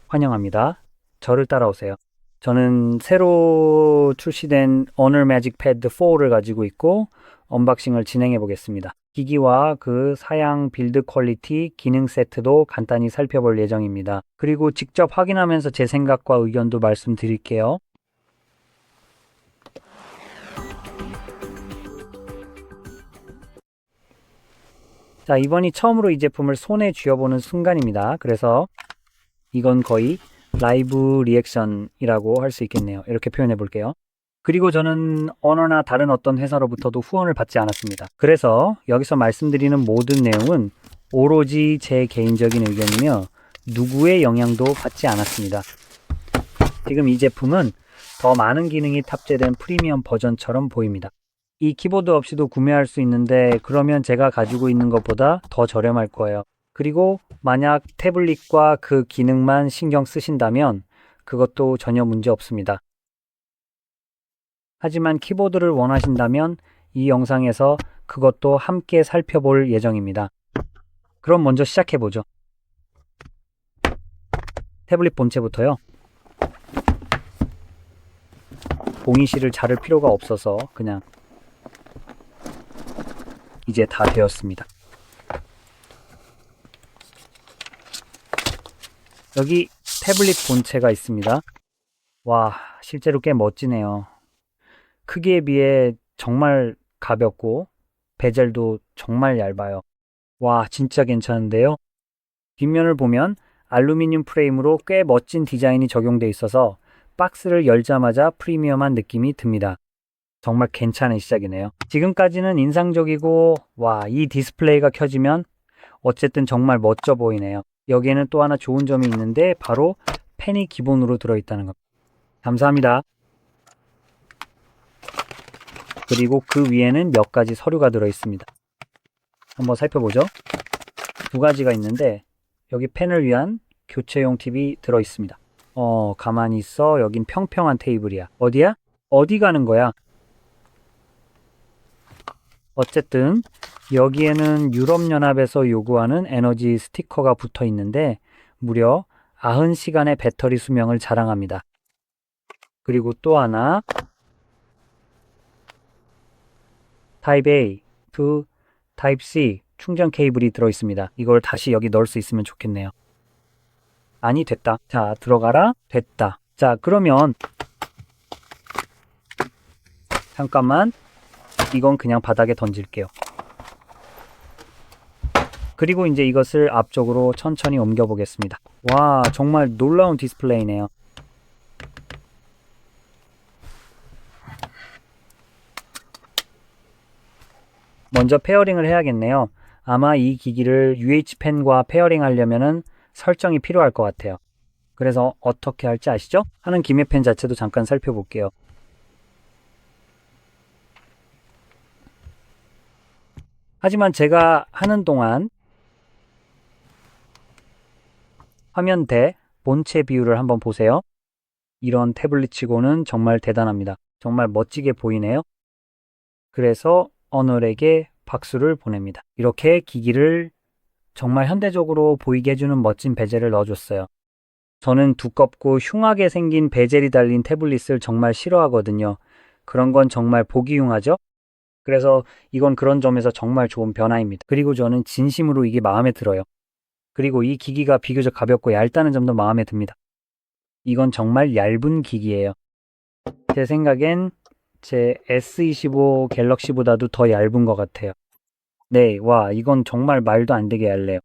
환영합니다. 저를 따라오세요. 저는 새로 출시된 Honor Magic Pad 4를 가지고 있고 언박싱을 진행해 보겠습니다. 기기와 그 사양 빌드 퀄리티, 기능 세트도 간단히 살펴볼 예정입니다. 그리고 직접 확인하면서 제 생각과 의견도 말씀드릴게요. 자, 이번이 처음으로 이 제품을 손에 쥐어보는 순간입니다. 그래서 이건 거의 라이브 리액션이라고 할 수 있겠네요. 이렇게 표현해 볼게요. 그리고 저는 언어나 다른 어떤 회사로부터도 후원을 받지 않았습니다. 그래서 여기서 말씀드리는 모든 내용은 오로지 제 개인적인 의견이며 누구의 영향도 받지 않았습니다. 지금 이 제품은 더 많은 기능이 탑재된 프리미엄 버전처럼 보입니다. 이 키보드 없이도 구매할 수 있는데 그러면 제가 가지고 있는 것보다 더 저렴할 거예요. 그리고 만약 태블릿과 그 기능만 신경 쓰신다면 그것도 전혀 문제 없습니다. 하지만 키보드를 원하신다면 이 영상에서 그것도 함께 살펴볼 예정입니다. 그럼 먼저 시작해보죠. 태블릿 본체부터요. 봉이실을 자를 필요가 없어서 그냥 이제 다 되었습니다. 여기 태블릿 본체가 있습니다. 와, 실제로 꽤 멋지네요. 크기에 비해 정말 가볍고 베젤도 정말 얇아요. 와, 진짜 괜찮은데요? 뒷면을 보면 알루미늄 프레임으로 꽤 멋진 디자인이 적용돼 있어서 박스를 열자마자 프리미엄한 느낌이 듭니다. 정말 괜찮은 시작이네요. 지금까지는 인상적이고 와, 이 디스플레이가 켜지면 어쨌든 정말 멋져 보이네요. 여기에는 또 하나 좋은 점이 있는데 바로 펜이 기본으로 들어있다는 겁니다. 감사합니다. 그리고 그 위에는 몇 가지 서류가 들어있습니다. 한번 살펴보죠. 두 가지가 있는데 여기 펜을 위한 교체용 팁이 들어있습니다. 가만히 있어. 여긴 평평한 테이블이야. 어디야? 어디 가는 거야? 어쨌든 여기에는 유럽연합에서 요구하는 에너지 스티커가 붙어 있는데 무려 90시간의 배터리 수명을 자랑합니다. 그리고 또 하나 타입 A, to 타입 C 충전 케이블이 들어 있습니다. 이걸 다시 여기 넣을 수 있으면 좋겠네요. 아니, 됐다. 자, 들어가라. 됐다. 자, 그러면 잠깐만, 이건 그냥 바닥에 던질게요. 그리고 이제 이것을 앞쪽으로 천천히 옮겨 보겠습니다. 와, 정말 놀라운 디스플레이네요. 먼저 페어링을 해야겠네요. 아마 이 기기를 UH펜과 페어링 하려면은 설정이 필요할 것 같아요. 그래서 어떻게 할지 아시죠? 하는 김에 펜 자체도 잠깐 살펴볼게요. 하지만 제가 하는 동안 화면대 본체 비율을 한번 보세요. 이런 태블릿치고는 정말 대단합니다. 정말 멋지게 보이네요. 그래서 어널에게 박수를 보냅니다. 이렇게 기기를 정말 현대적으로 보이게 해주는 멋진 베젤을 넣어줬어요. 저는 두껍고 흉하게 생긴 베젤이 달린 태블릿을 정말 싫어하거든요. 그런 건 정말 보기 흉하죠? 그래서 이건 그런 점에서 정말 좋은 변화입니다. 그리고 저는 진심으로 이게 마음에 들어요. 그리고 이 기기가 비교적 가볍고 얇다는 점도 마음에 듭니다. 이건 정말 얇은 기기예요. 제 생각엔 제 S25 갤럭시보다도 더 얇은 것 같아요. 네, 와, 이건 정말 말도 안 되게 얇네요.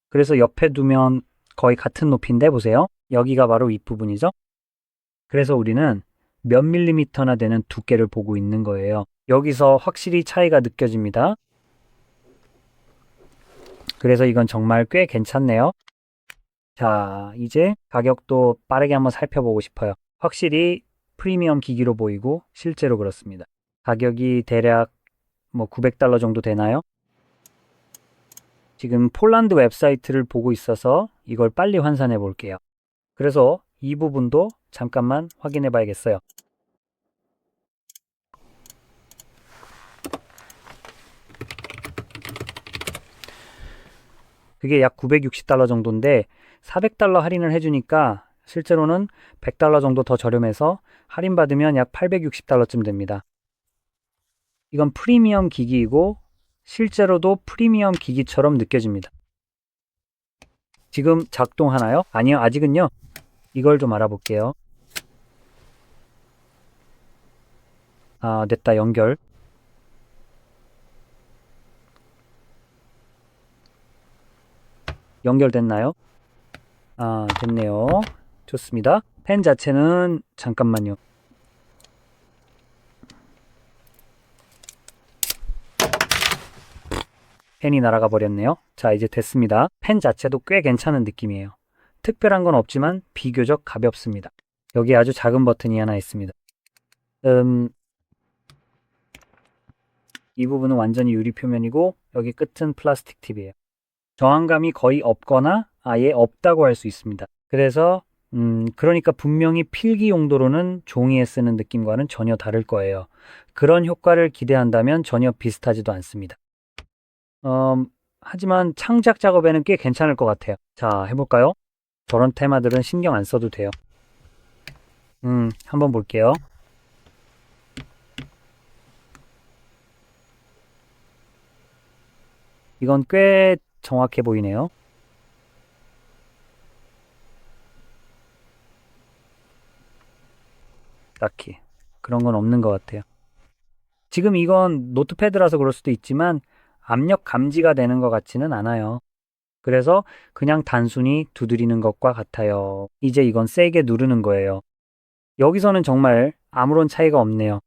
그래서 옆에 두면 거의 같은 높이인데 보세요. 여기가 바로 윗부분이죠. 그래서 우리는 몇 밀리미터나 되는 두께를 보고 있는 거예요. 여기서 확실히 차이가 느껴집니다. 그래서 이건 정말 꽤 괜찮네요. 자, 이제 가격도 빠르게 한번 살펴보고 싶어요. 확실히 프리미엄 기기로 보이고 실제로 그렇습니다. 가격이 대략 뭐 $900 정도 되나요? 지금 폴란드 웹사이트를 보고 있어서 이걸 빨리 환산해 볼게요. 그래서 이 부분도 잠깐만 확인해 봐야겠어요. 그게 약 960달러 정도인데 400달러 할인을 해주니까 실제로는 100달러 정도 더 저렴해서 할인받으면 약 860달러쯤 됩니다. 이건 프리미엄 기기이고 실제로도 프리미엄 기기처럼 느껴집니다. 지금 작동하나요? 아니요, 아직은요. 이걸 좀 알아볼게요. 아, 됐다, 연결. 연결됐나요? 아, 됐네요. 좋습니다. 펜 자체는 잠깐만요. 펜이 날아가 버렸네요. 자, 이제 됐습니다. 펜 자체도 꽤 괜찮은 느낌이에요. 특별한 건 없지만 비교적 가볍습니다. 여기 아주 작은 버튼이 하나 있습니다. 이 부분은 완전히 유리 표면이고 여기 끝은 플라스틱 팁이에요. 저항감이 거의 없거나 아예 없다고 할 수 있습니다. 그래서 그러니까 분명히 필기 용도로는 종이에 쓰는 느낌과는 전혀 다를 거예요. 그런 효과를 기대한다면 전혀 비슷하지도 않습니다. 하지만 창작 작업에는 꽤 괜찮을 것 같아요. 자, 해볼까요? 저런 테마들은 신경 안 써도 돼요. 한번 볼게요. 이건 꽤 정확해 보이네요. 딱히 그런 건 없는 것 같아요. 지금 이건 노트패드라서 그럴 수도 있지만 압력 감지가 되는 것 같지는 않아요. 그래서 그냥 단순히 두드리는 것과 같아요. 이제 이건 세게 누르는 거예요. 여기서는 정말 아무런 차이가 없네요.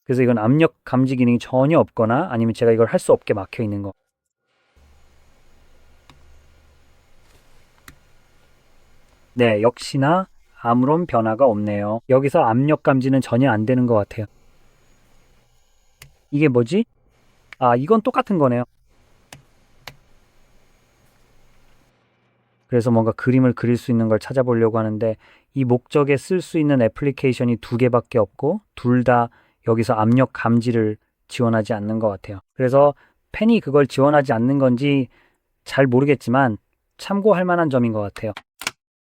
그래서 이건 압력 감지 기능이 전혀 없거나 아니면 제가 이걸 할 수 없게 막혀 있는 거. 네, 역시나 아무런 변화가 없네요. 여기서 압력 감지는 전혀 안 되는 것 같아요. 이게 뭐지? 아, 이건 똑같은 거네요. 그래서 뭔가 그림을 그릴 수 있는 걸 찾아보려고 하는데 이 목적에 쓸 수 있는 애플리케이션이 두 개밖에 없고 둘 다 여기서 압력 감지를 지원하지 않는 것 같아요. 그래서 펜이 그걸 지원하지 않는 건지 잘 모르겠지만 참고할 만한 점인 것 같아요.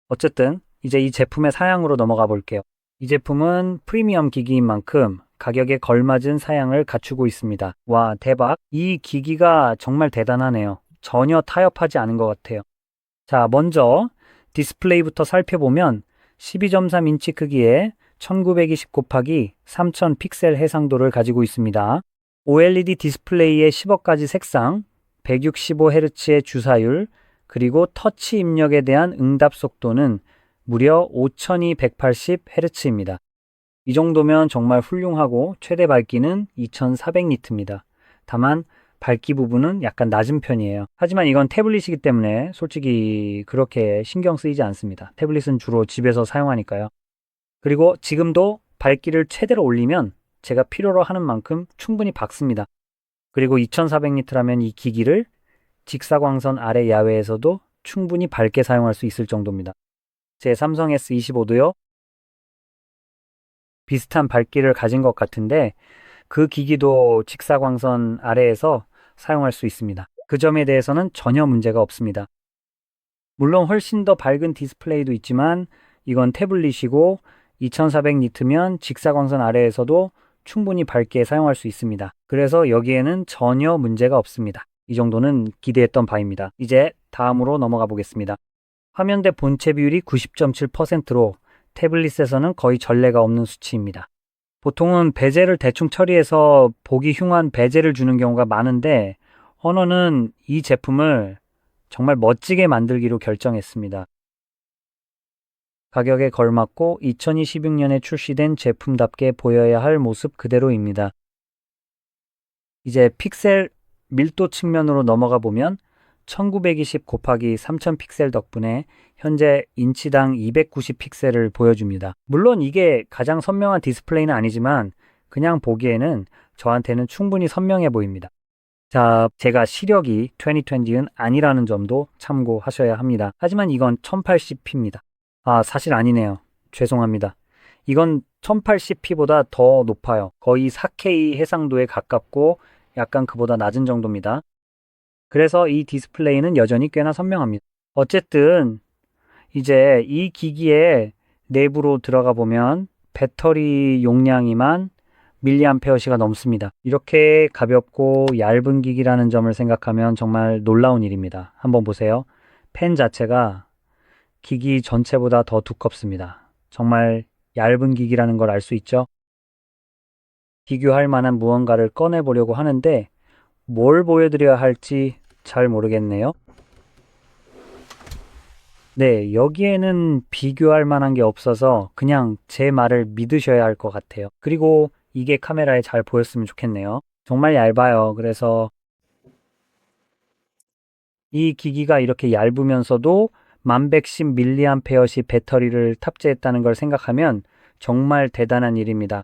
어쨌든 이제 이 제품의 사양으로 넘어가 볼게요. 이 제품은 프리미엄 기기인 만큼 가격에 걸맞은 사양을 갖추고 있습니다. 와, 대박. 이 기기가 정말 대단하네요. 전혀 타협하지 않은 것 같아요. 자, 먼저 디스플레이부터 살펴보면 12.3인치 크기의 1920 곱하기 3000 픽셀 해상도를 가지고 있습니다. OLED 디스플레이의 10억 가지 색상, 165Hz의 주사율, 그리고 터치 입력에 대한 응답 속도는 무려 5280Hz입니다. 이 정도면 정말 훌륭하고 최대 밝기는 2400니트입니다. 다만 밝기 부분은 약간 낮은 편이에요. 하지만 이건 태블릿이기 때문에 솔직히 그렇게 신경 쓰이지 않습니다. 태블릿은 주로 집에서 사용하니까요. 그리고 지금도 밝기를 최대로 올리면 제가 필요로 하는 만큼 충분히 밝습니다. 그리고 2400니트라면 이 기기를 직사광선 아래 야외에서도 충분히 밝게 사용할 수 있을 정도입니다. 제 삼성 S25도요. 비슷한 밝기를 가진 것 같은데 그 기기도 직사광선 아래에서 사용할 수 있습니다. 그 점에 대해서는 전혀 문제가 없습니다. 물론 훨씬 더 밝은 디스플레이도 있지만 이건 태블릿이고 2400니트면 직사광선 아래에서도 충분히 밝게 사용할 수 있습니다. 그래서 여기에는 전혀 문제가 없습니다. 이 정도는 기대했던 바입니다. 이제 다음으로 넘어가 보겠습니다. 화면대 본체 비율이 90.7%로 태블릿에서는 거의 전례가 없는 수치입니다. 보통은 베젤을 대충 처리해서 보기 흉한 베젤을 주는 경우가 많은데 허너는 이 제품을 정말 멋지게 만들기로 결정했습니다. 가격에 걸맞고 2026년에 출시된 제품답게 보여야 할 모습 그대로입니다. 이제 픽셀 밀도 측면으로 넘어가 보면 1920 곱하기 3000 픽셀 덕분에 현재 인치당 290 픽셀을 보여줍니다. 물론 이게 가장 선명한 디스플레이는 아니지만 그냥 보기에는 저한테는 충분히 선명해 보입니다. 자, 제가 시력이 2020은 아니라는 점도 참고하셔야 합니다. 하지만 이건 1080p입니다. 아, 사실 아니네요. 죄송합니다. 이건 1080p보다 더 높아요. 거의 4K 해상도에 가깝고 약간 그보다 낮은 정도입니다. 그래서 이 디스플레이는 여전히 꽤나 선명합니다. 어쨌든 이제 이 기기의 내부로 들어가 보면 배터리 용량이만 밀리암페어시가 넘습니다. 이렇게 가볍고 얇은 기기라는 점을 생각하면 정말 놀라운 일입니다. 한번 보세요. 펜 자체가 기기 전체보다 더 두껍습니다. 정말 얇은 기기라는 걸 알 수 있죠? 비교할 만한 무언가를 꺼내보려고 하는데 뭘 보여드려야 할지 잘 모르겠네요. 네, 여기에는 비교할 만한 게 없어서 그냥 제 말을 믿으셔야 할 것 같아요. 그리고 이게 카메라에 잘 보였으면 좋겠네요. 정말 얇아요. 그래서 이 기기가 이렇게 얇으면서도 1110mAh 배터리를 탑재했다는 걸 생각하면 정말 대단한 일입니다.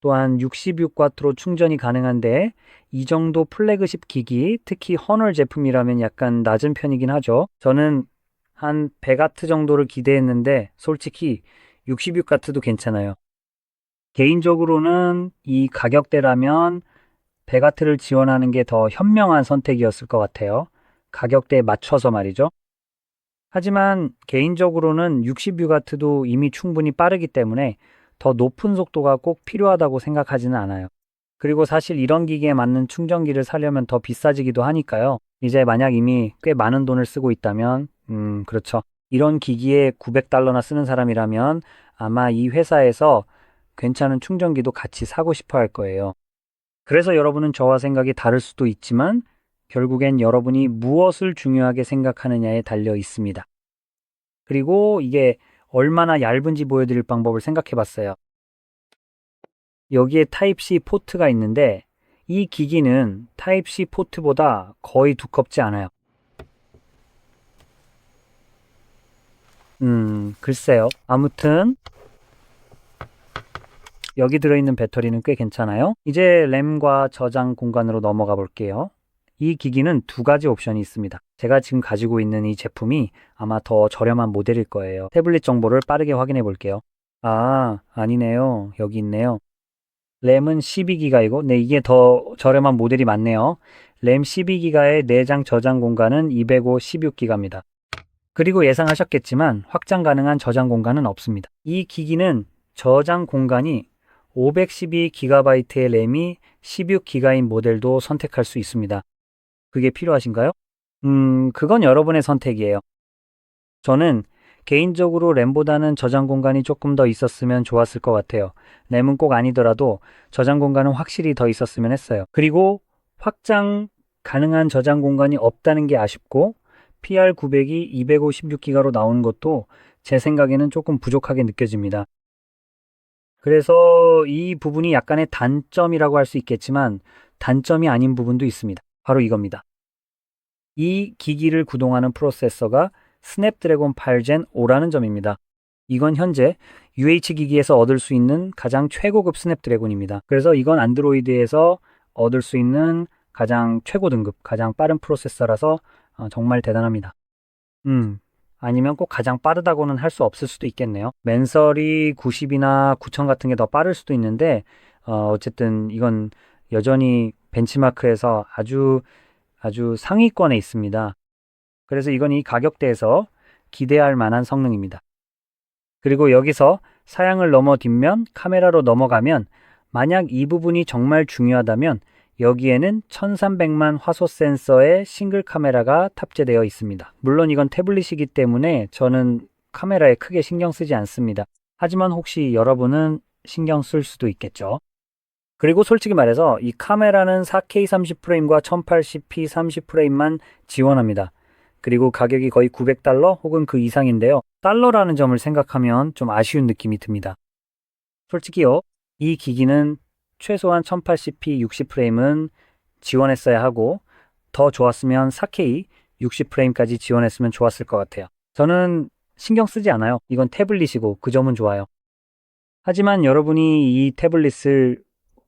또한 66W로 충전이 가능한데 이 정도 플래그십 기기, 특히 허널 제품이라면 약간 낮은 편이긴 하죠. 저는 한 100W 정도를 기대했는데 솔직히 66W도 괜찮아요. 개인적으로는 이 가격대라면 100W를 지원하는 게 더 현명한 선택이었을 것 같아요. 가격대에 맞춰서 말이죠. 하지만 개인적으로는 66W도 이미 충분히 빠르기 때문에 더 높은 속도가 꼭 필요하다고 생각하지는 않아요. 그리고 사실 이런 기기에 맞는 충전기를 사려면 더 비싸지기도 하니까요. 이제 만약 이미 꽤 많은 돈을 쓰고 있다면, 그렇죠. 이런 기기에 900달러나 쓰는 사람이라면 아마 이 회사에서 괜찮은 충전기도 같이 사고 싶어 할 거예요. 그래서 여러분은 저와 생각이 다를 수도 있지만 결국엔 여러분이 무엇을 중요하게 생각하느냐에 달려 있습니다. 그리고 이게 얼마나 얇은지 보여드릴 방법을 생각해 봤어요. 여기에 타입C 포트가 있는데 이 기기는 타입C 포트보다 거의 두껍지 않아요. 글쎄요. 아무튼 여기 들어있는 배터리는 꽤 괜찮아요. 이제 램과 저장 공간으로 넘어가 볼게요. 이 기기는 두 가지 옵션이 있습니다. 제가 지금 가지고 있는 이 제품이 아마 더 저렴한 모델일 거예요. 태블릿 정보를 빠르게 확인해 볼게요. 아, 아니네요. 여기 있네요. 램은 12기가이고, 네, 이게 더 저렴한 모델이 맞네요. 램 12기가의 내장 저장 공간은 205 16기가입니다. 그리고 예상하셨겠지만 확장 가능한 저장 공간은 없습니다. 이 기기는 저장 공간이 512GB의 램이 16기가인 모델도 선택할 수 있습니다. 그게 필요하신가요? 그건 여러분의 선택이에요. 저는 개인적으로 램보다는 저장 공간이 조금 더 있었으면 좋았을 것 같아요. 램은 꼭 아니더라도 저장 공간은 확실히 더 있었으면 했어요. 그리고 확장 가능한 저장 공간이 없다는 게 아쉽고 PR900이 256기가로 나오는 것도 제 생각에는 조금 부족하게 느껴집니다. 그래서 이 부분이 약간의 단점이라고 할 수 있겠지만 단점이 아닌 부분도 있습니다. 바로 이겁니다. 이 기기를 구동하는 프로세서가 스냅드래곤 8젠 5라는 점입니다. 이건 현재 UH 기기에서 얻을 수 있는 가장 최고급 스냅드래곤입니다. 그래서 이건 안드로이드에서 얻을 수 있는 가장 최고 등급, 가장 빠른 프로세서라서 정말 대단합니다. 아니면 꼭 가장 빠르다고는 할 수 없을 수도 있겠네요. 맨설이 90이나 9000 같은 게 더 빠를 수도 있는데 어쨌든 이건 여전히 벤치마크에서 아주 상위권에 있습니다. 그래서 이건 이 가격대에서 기대할 만한 성능입니다. 그리고 여기서 사양을 넘어 뒷면 카메라로 넘어가면 만약 이 부분이 정말 중요하다면 여기에는 1300만 화소 센서의 싱글 카메라가 탑재되어 있습니다. 물론 이건 태블릿이기 때문에 저는 카메라에 크게 신경 쓰지 않습니다. 하지만 혹시 여러분은 신경 쓸 수도 있겠죠. 그리고 솔직히 말해서 이 카메라는 4K 30프레임과 1080p 30프레임만 지원합니다. 그리고 가격이 거의 900달러 혹은 그 이상인데요. 달러라는 점을 생각하면 좀 아쉬운 느낌이 듭니다. 솔직히요, 이 기기는 최소한 1080p 60프레임은 지원했어야 하고 더 좋았으면 4K 60프레임까지 지원했으면 좋았을 것 같아요. 저는 신경 쓰지 않아요. 이건 태블릿이고 그 점은 좋아요. 하지만 여러분이 이 태블릿을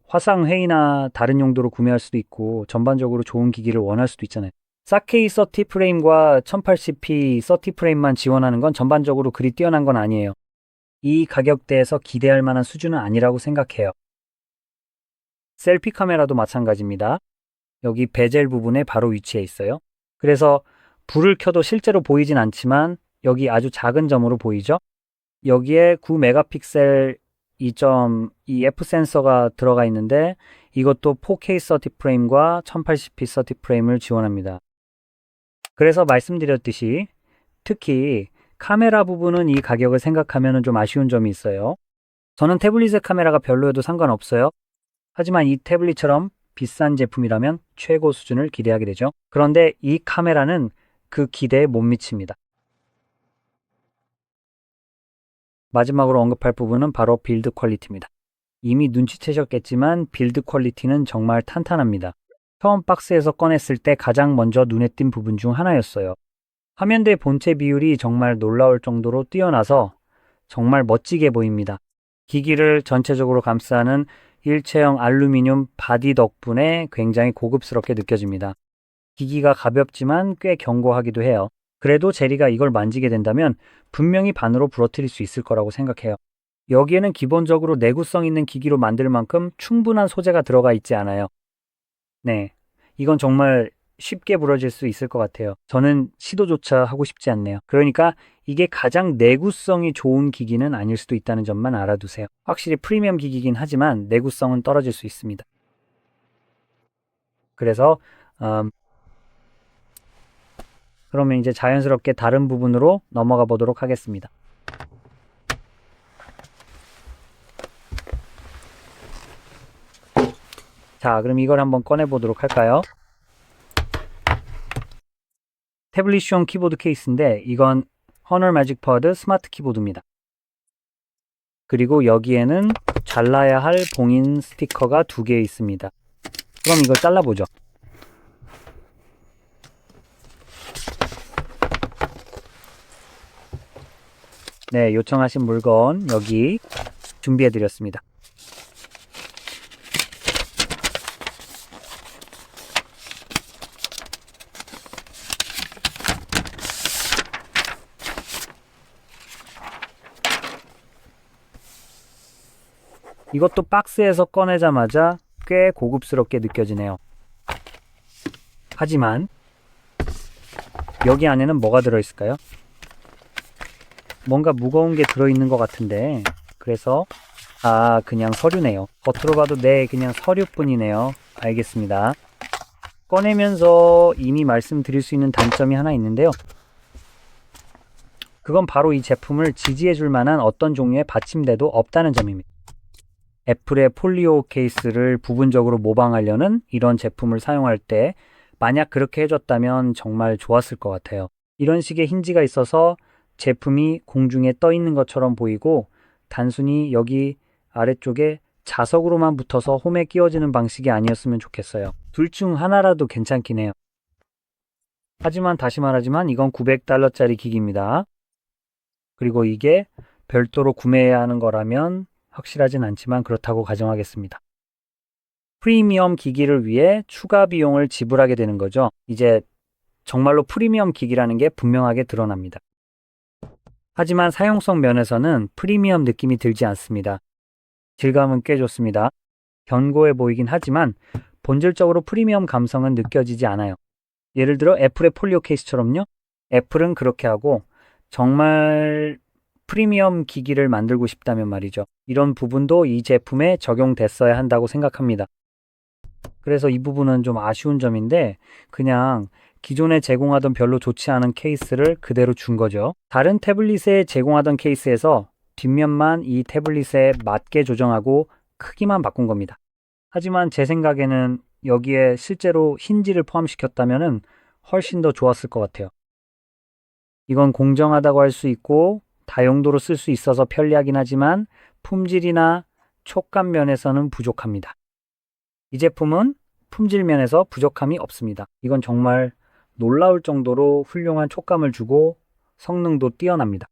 화상회의나 다른 용도로 구매할 수도 있고 전반적으로 좋은 기기를 원할 수도 있잖아요. 4K 30프레임과 1080p 30프레임만 지원하는 건 전반적으로 그리 뛰어난 건 아니에요. 이 가격대에서 기대할 만한 수준은 아니라고 생각해요. 셀피 카메라도 마찬가지입니다. 여기 베젤 부분에 바로 위치해 있어요. 그래서 불을 켜도 실제로 보이진 않지만 여기 아주 작은 점으로 보이죠? 여기에 9메가픽셀 2.2 F 센서가 들어가 있는데 이것도 4K 30프레임과 1080p 30프레임을 지원합니다. 그래서 말씀드렸듯이 특히 카메라 부분은 이 가격을 생각하면 좀 아쉬운 점이 있어요. 저는 태블릿의 카메라가 별로여도 상관없어요. 하지만 이 태블릿처럼 비싼 제품이라면 최고 수준을 기대하게 되죠. 그런데 이 카메라는 그 기대에 못 미칩니다. 마지막으로 언급할 부분은 바로 빌드 퀄리티입니다. 이미 눈치채셨겠지만 빌드 퀄리티는 정말 탄탄합니다. 처음 박스에서 꺼냈을 때 가장 먼저 눈에 띈 부분 중 하나였어요. 화면대 본체 비율이 정말 놀라울 정도로 뛰어나서 정말 멋지게 보입니다. 기기를 전체적으로 감싸는 일체형 알루미늄 바디 덕분에 굉장히 고급스럽게 느껴집니다. 기기가 가볍지만 꽤 견고하기도 해요. 그래도 제리가 이걸 만지게 된다면 분명히 반으로 부러뜨릴 수 있을 거라고 생각해요. 여기에는 기본적으로 내구성 있는 기기로 만들 만큼 충분한 소재가 들어가 있지 않아요. 네, 이건 정말 쉽게 부러질 수 있을 것 같아요. 저는 시도조차 하고 싶지 않네요. 그러니까 이게 가장 내구성이 좋은 기기는 아닐 수도 있다는 점만 알아두세요. 확실히 프리미엄 기기긴 하지만 내구성은 떨어질 수 있습니다. 그래서 그러면 이제 자연스럽게 다른 부분으로 넘어가 보도록 하겠습니다. 자, 그럼 이걸 한번 꺼내 보도록 할까요? 태블릿용 키보드 케이스인데 이건 허널 매직 퍼드 스마트 키보드입니다. 그리고 여기에는 잘라야 할 봉인 스티커가 2개 있습니다. 그럼 이걸 잘라보죠. 네, 요청하신 물건 여기 준비해드렸습니다. 이것도 박스에서 꺼내자마자 꽤 고급스럽게 느껴지네요. 하지만 여기 안에는 뭐가 들어있을까요? 뭔가 무거운 게 들어있는 것 같은데 그래서 그냥 서류네요. 겉으로 봐도 네, 그냥 서류뿐이네요. 알겠습니다. 꺼내면서 이미 말씀드릴 수 있는 단점이 하나 있는데요. 그건 바로 이 제품을 지지해 줄 만한 어떤 종류의 받침대도 없다는 점입니다. 애플의 폴리오 케이스를 부분적으로 모방하려는 이런 제품을 사용할 때 만약 그렇게 해줬다면 정말 좋았을 것 같아요. 이런 식의 힌지가 있어서 제품이 공중에 떠 있는 것처럼 보이고 단순히 여기 아래쪽에 자석으로만 붙어서 홈에 끼워지는 방식이 아니었으면 좋겠어요. 둘 중 하나라도 괜찮긴 해요. 하지만 다시 말하지만 이건 $900짜리 기기입니다. 그리고 이게 별도로 구매해야 하는 거라면 확실하진 않지만 그렇다고 가정하겠습니다. 프리미엄 기기를 위해 추가 비용을 지불하게 되는 거죠. 이제 정말로 프리미엄 기기라는 게 분명하게 드러납니다. 하지만 사용성 면에서는 프리미엄 느낌이 들지 않습니다. 질감은 꽤 좋습니다. 견고해 보이긴 하지만 본질적으로 프리미엄 감성은 느껴지지 않아요. 예를 들어 애플의 폴리오 케이스처럼요. 애플은 그렇게 하고 정말 프리미엄 기기를 만들고 싶다면 말이죠. 이런 부분도 이 제품에 적용됐어야 한다고 생각합니다. 그래서 이 부분은 좀 아쉬운 점인데 그냥 기존에 제공하던 별로 좋지 않은 케이스를 그대로 준 거죠. 다른 태블릿에 제공하던 케이스에서 뒷면만 이 태블릿에 맞게 조정하고 크기만 바꾼 겁니다. 하지만 제 생각에는 여기에 실제로 힌지를 포함시켰다면 훨씬 더 좋았을 것 같아요. 이건 공정하다고 할 수 있고 다용도로 쓸 수 있어서 편리하긴 하지만 품질이나 촉감 면에서는 부족합니다. 이 제품은 품질 면에서 부족함이 없습니다. 이건 정말 놀라울 정도로 훌륭한 촉감을 주고 성능도 뛰어납니다.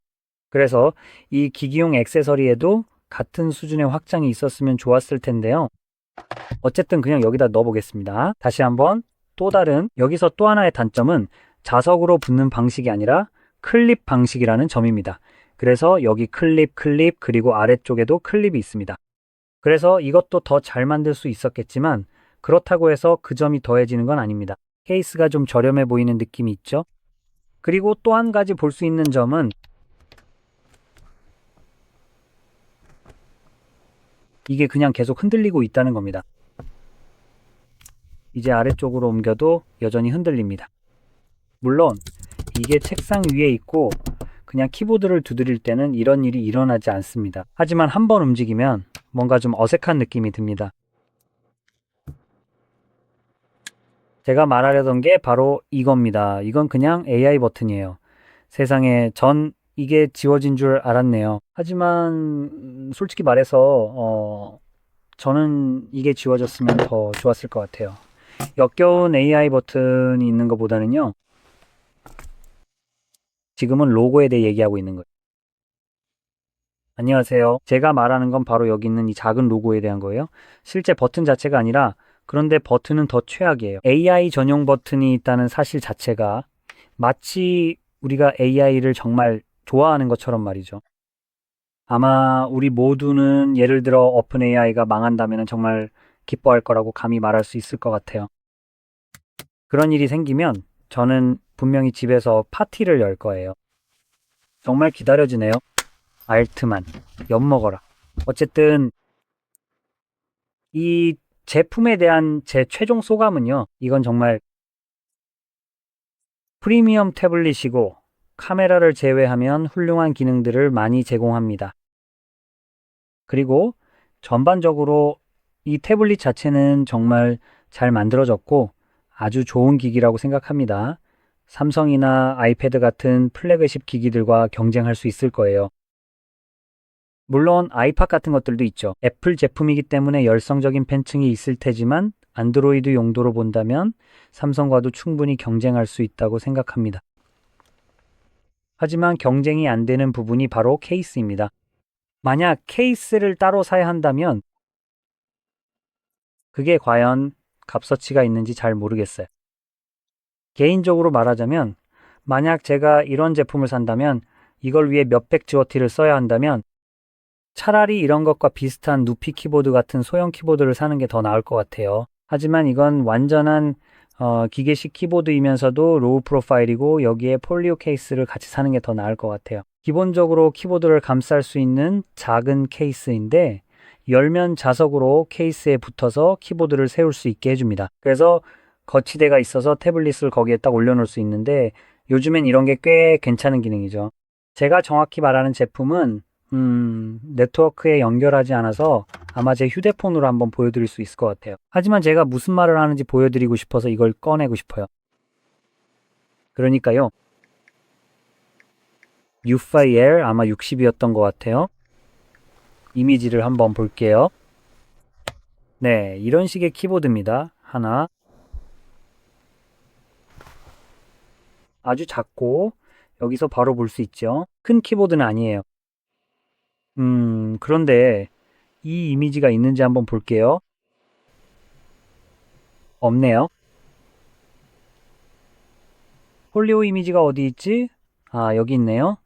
그래서 이 기기용 액세서리에도 같은 수준의 확장이 있었으면 좋았을 텐데요. 어쨌든 그냥 여기다 넣어보겠습니다. 다시 한번 여기서 또 하나의 단점은 자석으로 붙는 방식이 아니라 클립 방식이라는 점입니다. 그래서 여기 클립 그리고 아래쪽에도 클립이 있습니다. 그래서 이것도 더 잘 만들 수 있었겠지만 그렇다고 해서 그 점이 더해지는 건 아닙니다. 케이스가 좀 저렴해 보이는 느낌이 있죠? 그리고 또 한 가지 볼 수 있는 점은 이게 그냥 계속 흔들리고 있다는 겁니다. 이제 아래쪽으로 옮겨도 여전히 흔들립니다. 물론 이게 책상 위에 있고 그냥 키보드를 두드릴 때는 이런 일이 일어나지 않습니다. 하지만 한번 움직이면 뭔가 좀 어색한 느낌이 듭니다. 제가 말하려던 게 바로 이겁니다. 이건 그냥 AI 버튼이에요. 세상에 전 이게 지워진 줄 알았네요. 하지만 솔직히 말해서 저는 이게 지워졌으면 더 좋았을 것 같아요. 역겨운 AI 버튼이 있는 것보다는요. 지금은 로고에 대해 얘기하고 있는 거예요. 안녕하세요. 제가 말하는 건 바로 여기 있는 이 작은 로고에 대한 거예요. 실제 버튼 자체가 아니라 그런데 버튼은 더 최악이에요. AI 전용 버튼이 있다는 사실 자체가 마치 우리가 AI를 정말 좋아하는 것처럼 말이죠. 아마 우리 모두는 예를 들어 오픈 AI가 망한다면 정말 기뻐할 거라고 감히 말할 수 있을 것 같아요. 그런 일이 생기면 저는 분명히 집에서 파티를 열 거예요. 정말 기다려지네요. 알트만, 엿먹어라. 어쨌든 이 제품에 대한 제 최종 소감은요. 이건 정말 프리미엄 태블릿이고 카메라를 제외하면 훌륭한 기능들을 많이 제공합니다. 그리고 전반적으로 이 태블릿 자체는 정말 잘 만들어졌고 아주 좋은 기기라고 생각합니다. 삼성이나 아이패드 같은 플래그십 기기들과 경쟁할 수 있을 거예요. 물론 아이팟 같은 것들도 있죠. 애플 제품이기 때문에 열성적인 팬층이 있을 테지만 안드로이드 용도로 본다면 삼성과도 충분히 경쟁할 수 있다고 생각합니다. 하지만 경쟁이 안 되는 부분이 바로 케이스입니다. 만약 케이스를 따로 사야 한다면 그게 과연 값어치가 있는지 잘 모르겠어요. 개인적으로 말하자면 만약 제가 이런 제품을 산다면 이걸 위해 몇백 지워티를 써야 한다면 차라리 이런 것과 비슷한 누피 키보드 같은 소형 키보드를 사는 게 더 나을 것 같아요. 하지만 이건 완전한 기계식 키보드이면서도 로우 프로파일이고 여기에 폴리오 케이스를 같이 사는 게 더 나을 것 같아요. 기본적으로 키보드를 감쌀 수 있는 작은 케이스인데 열면 자석으로 케이스에 붙어서 키보드를 세울 수 있게 해줍니다. 그래서 거치대가 있어서 태블릿을 거기에 딱 올려놓을 수 있는데 요즘엔 이런 게 꽤 괜찮은 기능이죠. 제가 정확히 말하는 제품은 네트워크에 연결하지 않아서 아마 제 휴대폰으로 한번 보여드릴 수 있을 것 같아요. 하지만 제가 무슨 말을 하는지 보여드리고 싶어서 이걸 꺼내고 싶어요. 그러니까요. U5L 아마 60이었던 것 같아요. 이미지를 한번 볼게요. 네, 이런 식의 키보드입니다. 하나. 아주 작고 여기서 바로 볼 수 있죠. 큰 키보드는 아니에요. 그런데 이 이미지가 있는지 한번 볼게요. 없네요. 폴리오 이미지가 어디 있지? 아, 여기 있네요.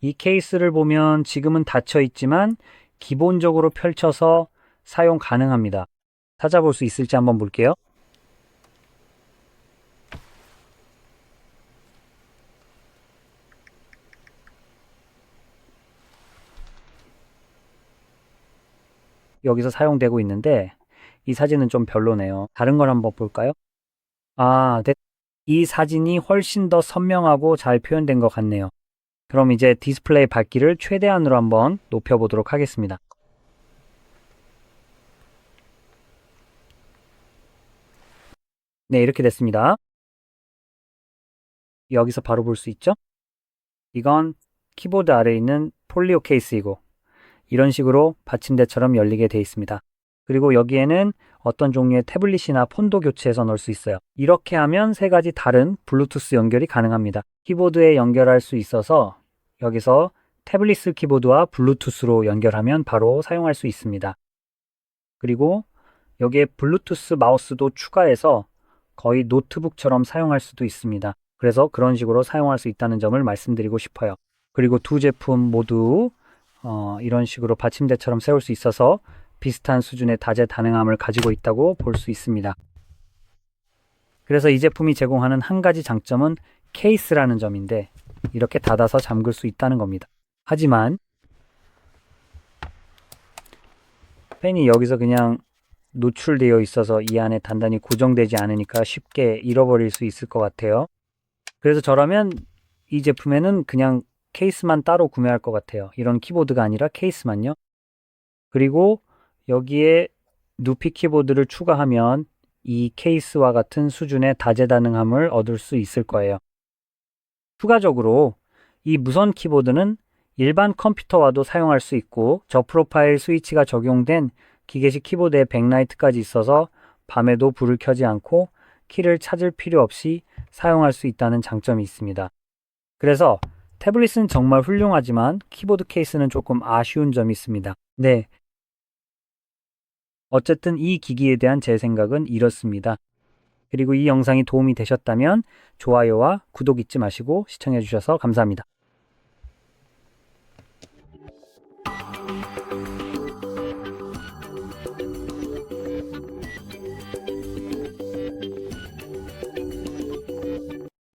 이 케이스를 보면 지금은 닫혀 있지만 기본적으로 펼쳐서 사용 가능합니다. 찾아볼 수 있을지 한번 볼게요. 여기서 사용되고 있는데 이 사진은 좀 별로네요. 다른 걸 한번 볼까요? 아, 네. 이 사진이 훨씬 더 선명하고 잘 표현된 것 같네요. 그럼 이제 디스플레이 밝기를 최대한으로 한번 높여보도록 하겠습니다. 네, 이렇게 됐습니다. 여기서 바로 볼 수 있죠? 이건 키보드 아래에 있는 폴리오 케이스이고 이런 식으로 받침대처럼 열리게 되어 있습니다. 그리고 여기에는 어떤 종류의 태블릿이나 폰도 교체해서 넣을 수 있어요. 이렇게 하면 세 가지 다른 블루투스 연결이 가능합니다. 키보드에 연결할 수 있어서 여기서 태블릿 키보드와 블루투스로 연결하면 바로 사용할 수 있습니다. 그리고 여기에 블루투스 마우스도 추가해서 거의 노트북처럼 사용할 수도 있습니다. 그래서 그런 식으로 사용할 수 있다는 점을 말씀드리고 싶어요. 그리고 두 제품 모두 이런 식으로 받침대처럼 세울 수 있어서 비슷한 수준의 다재다능함을 가지고 있다고 볼 수 있습니다. 그래서 이 제품이 제공하는 한 가지 장점은 케이스라는 점인데 이렇게 닫아서 잠글 수 있다는 겁니다. 하지만 펜이 여기서 그냥 노출되어 있어서 이 안에 단단히 고정되지 않으니까 쉽게 잃어버릴 수 있을 것 같아요. 그래서 저라면 이 제품에는 그냥 케이스만 따로 구매할 것 같아요. 이런 키보드가 아니라 케이스만요. 그리고 여기에 누피 키보드를 추가하면 이 케이스와 같은 수준의 다재다능함을 얻을 수 있을 거예요. 추가적으로 이 무선 키보드는 일반 컴퓨터와도 사용할 수 있고 저프로파일 스위치가 적용된 기계식 키보드에 백라이트까지 있어서 밤에도 불을 켜지 않고 키를 찾을 필요 없이 사용할 수 있다는 장점이 있습니다. 그래서 태블릿은 정말 훌륭하지만 키보드 케이스는 조금 아쉬운 점이 있습니다. 네. 어쨌든 이 기기에 대한 제 생각은 이렇습니다. 그리고 이 영상이 도움이 되셨다면 좋아요와 구독 잊지 마시고 시청해 주셔서 감사합니다.